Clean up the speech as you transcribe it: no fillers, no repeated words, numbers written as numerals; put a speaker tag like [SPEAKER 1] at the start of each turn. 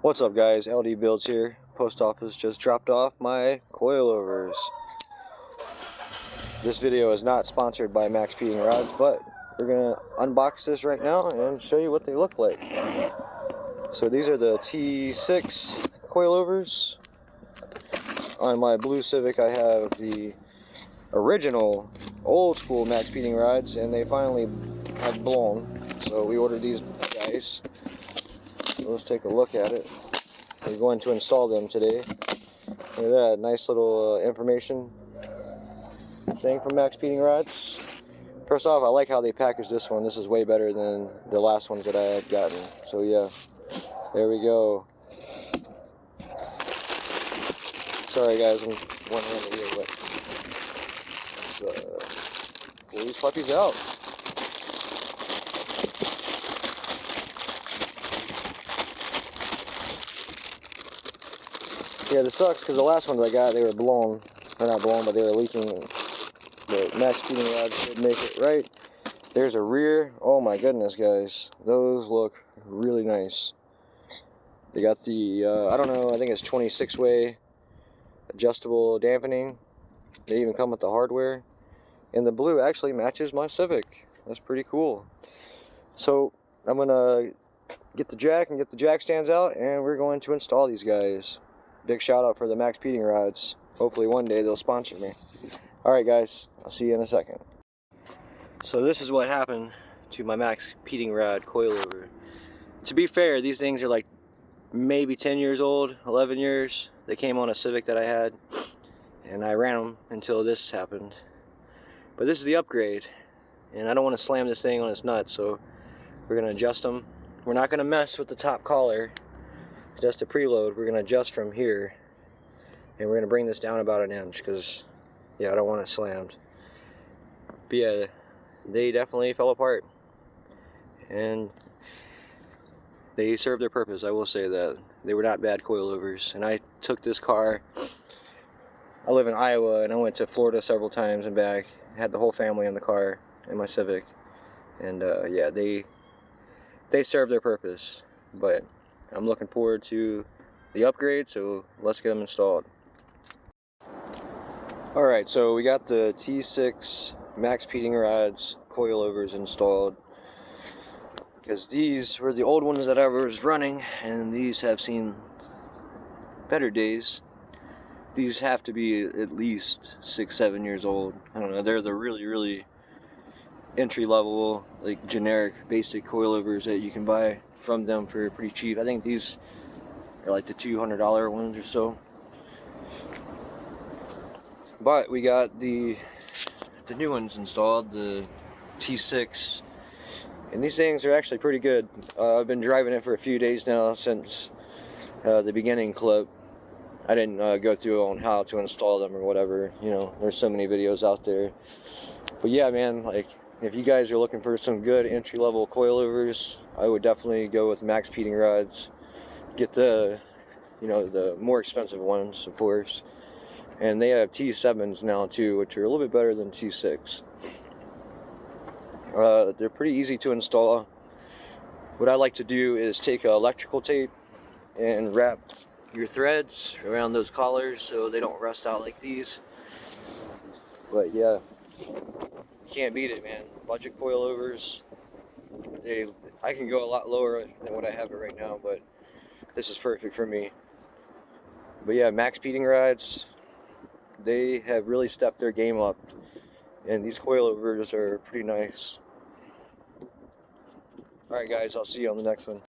[SPEAKER 1] What's up guys, LD Builds here. Post office just dropped off my coilovers. This video is not sponsored by Maxspeedingrods, but we're gonna unbox this right now and show you what they look like. So these are the T6 coilovers. On my blue Civic I have the original old school Maxspeedingrods, and they finally have blown. So we ordered these guys. So let's take a look at it. We're going to install them today. Look at that, nice little information thing from Maxspeedingrods. First off, I like how they packaged this one. This is way better than the last ones that I had gotten. So yeah, there we go. Sorry guys, I'm one-handed here, but let's pull these puppies out. Yeah, this sucks because the last ones I got, they were blown. They're not blown, but they were leaking. The Maxspeedingrods did make it right. There's a rear. Oh my goodness, guys. Those look really nice. They got the, I don't know, I think it's 26-way adjustable dampening. They even come with the hardware. And the blue actually matches my Civic. That's pretty cool. So, I'm going to get the jack and get the jack stands out, and we're going to install these guys. Big shout out for the Maxspeedingrods. Hopefully one day they'll sponsor me. Alright guys, I'll see you in a second. So this is what happened to my Maxspeedingrod coilover. To be fair, these things are like maybe 10 years old, 11 years. They came on a Civic that I had, and I ran them until this happened. But this is the upgrade, and I don't want to slam this thing on its nuts, so we're going to adjust them. We're not going to mess with the top collar. Just a preload. We're going to adjust from here, and we're going to bring this down about an inch because, yeah, I don't want it slammed. But yeah, they definitely fell apart, and they served their purpose. I will say that they were not bad coilovers. And I took this car. I live in Iowa, and I went to Florida several times and back. I had the whole family in the car in my Civic, and yeah, they served their purpose. But I'm looking forward to the upgrade, so let's get them installed. Alright, so we got the T6 Maxspeedingrods coilovers installed, because these were the old ones that I was running, and these have seen better days. These have to be at least 6-7 years old. I don't know, they're the really entry level, like generic basic coilovers that you can buy from them for pretty cheap. I think these are like the $200 ones or so. But we got the new ones installed, the T6, and these things are actually pretty good. I've been driving it for a few days now since the beginning clip. I didn't go through on how to install them or whatever. You know, there's so many videos out there. But yeah, man, like, if you guys are looking for some good entry-level coilovers, I would definitely go with Maxspeedingrods. Get the, you know, the more expensive ones, of course. And they have T7s now too, which are a little bit better than T6. They're pretty easy to install. What I like to do is take electrical tape and wrap your threads around those collars so they don't rust out like these. But yeah, can't beat it, man. Budget coilovers. I can go a lot lower than what I have it right now, but this is perfect for me. But yeah, Maxspeedingrods, they have really stepped their game up, and these coilovers are pretty nice. Alright guys, I'll see you on the next one.